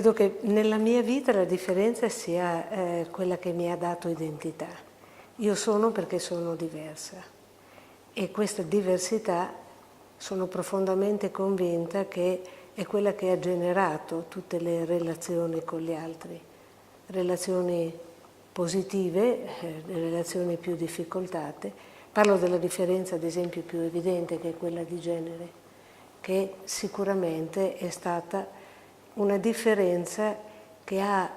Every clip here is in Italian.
credo che nella mia vita la differenza sia quella che mi ha dato identità. Io sono perché sono diversa e questa diversità sono profondamente convinta che è quella che ha generato tutte le relazioni con gli altri, relazioni positive, le relazioni più difficoltate. Parlo della differenza, ad esempio, più evidente, che è quella di genere, che sicuramente è stata una differenza che ha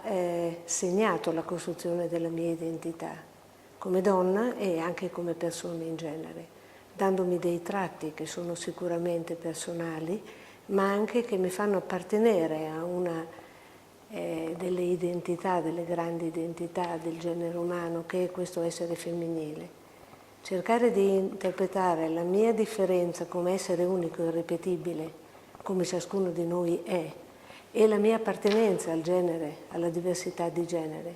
segnato la costruzione della mia identità come donna e anche come persona in genere, dandomi dei tratti che sono sicuramente personali, ma anche che mi fanno appartenere a una delle identità, delle grandi identità del genere umano, che è questo essere femminile. Cercare di interpretare la mia differenza come essere unico e irripetibile, come ciascuno di noi è, e la mia appartenenza al genere, alla diversità di genere.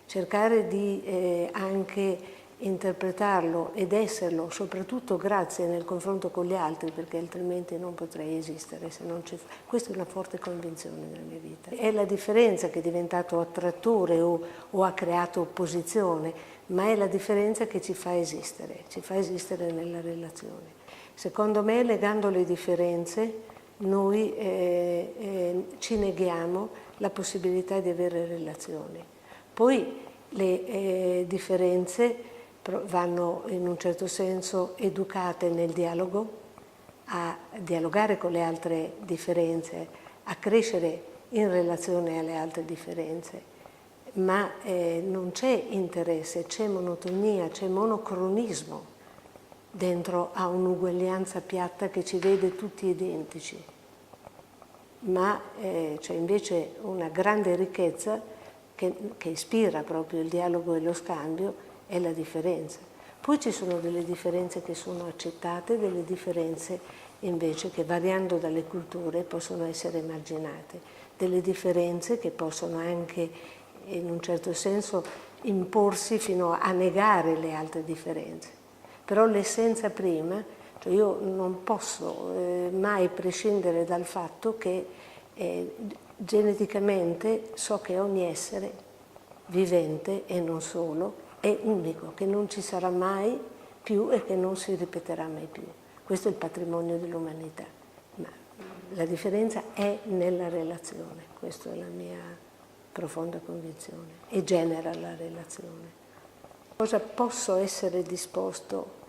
Cercare di anche interpretarlo ed esserlo, soprattutto grazie nel confronto con gli altri, perché altrimenti non potrei esistere se non c'è. Questa è una forte convinzione nella mia vita. È la differenza che è diventato attrattore o ha creato opposizione, ma è la differenza che ci fa esistere nella relazione. Secondo me, negando le differenze, noi ci neghiamo la possibilità di avere relazioni. Poi le differenze vanno in un certo senso educate nel dialogo, a dialogare con le altre differenze, a crescere in relazione alle altre differenze, ma non c'è interesse, c'è monotonia, c'è monocronismo dentro a un'uguaglianza piatta che ci vede tutti identici, ma c'è invece una grande ricchezza che ispira proprio il dialogo e lo scambio, è la differenza. Poi ci sono delle differenze che sono accettate, delle differenze invece che, variando dalle culture, possono essere emarginate, delle differenze che possono anche in un certo senso imporsi fino a negare le altre differenze. Però l'essenza prima, cioè io non posso mai prescindere dal fatto che geneticamente so che ogni essere vivente e non solo è unico, che non ci sarà mai più e che non si ripeterà mai più. Questo è il patrimonio dell'umanità. Ma la differenza è nella relazione, questa è la mia profonda convinzione, e genera la relazione. Cosa posso essere disposto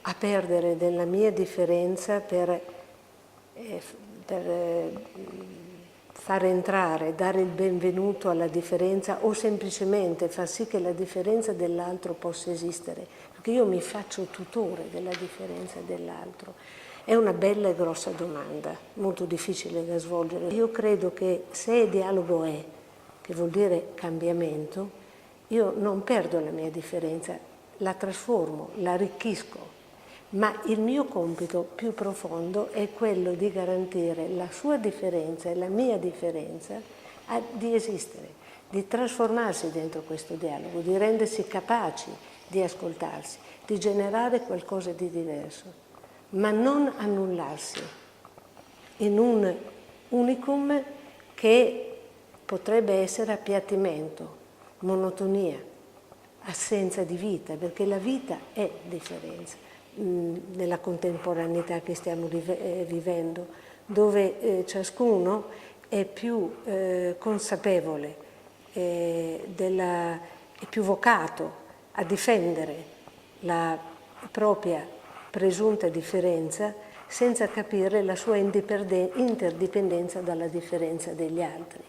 a perdere della mia differenza per far entrare, dare il benvenuto alla differenza, o semplicemente far sì che la differenza dell'altro possa esistere? Perché io mi faccio tutore della differenza dell'altro. È una bella e grossa domanda, molto difficile da svolgere. Io credo che se dialogo è, che vuol dire cambiamento, io non perdo la mia differenza, la trasformo, la arricchisco. Ma il mio compito più profondo è quello di garantire la sua differenza e la mia differenza di esistere, di trasformarsi dentro questo dialogo, di rendersi capaci di ascoltarsi, di generare qualcosa di diverso, ma non annullarsi in un unicum che potrebbe essere appiattimento, monotonia, assenza di vita, perché la vita è differenza. Nella contemporaneità che stiamo vivendo, dove ciascuno è più consapevole, è più vocato a difendere la propria presunta differenza senza capire la sua interdipendenza dalla differenza degli altri.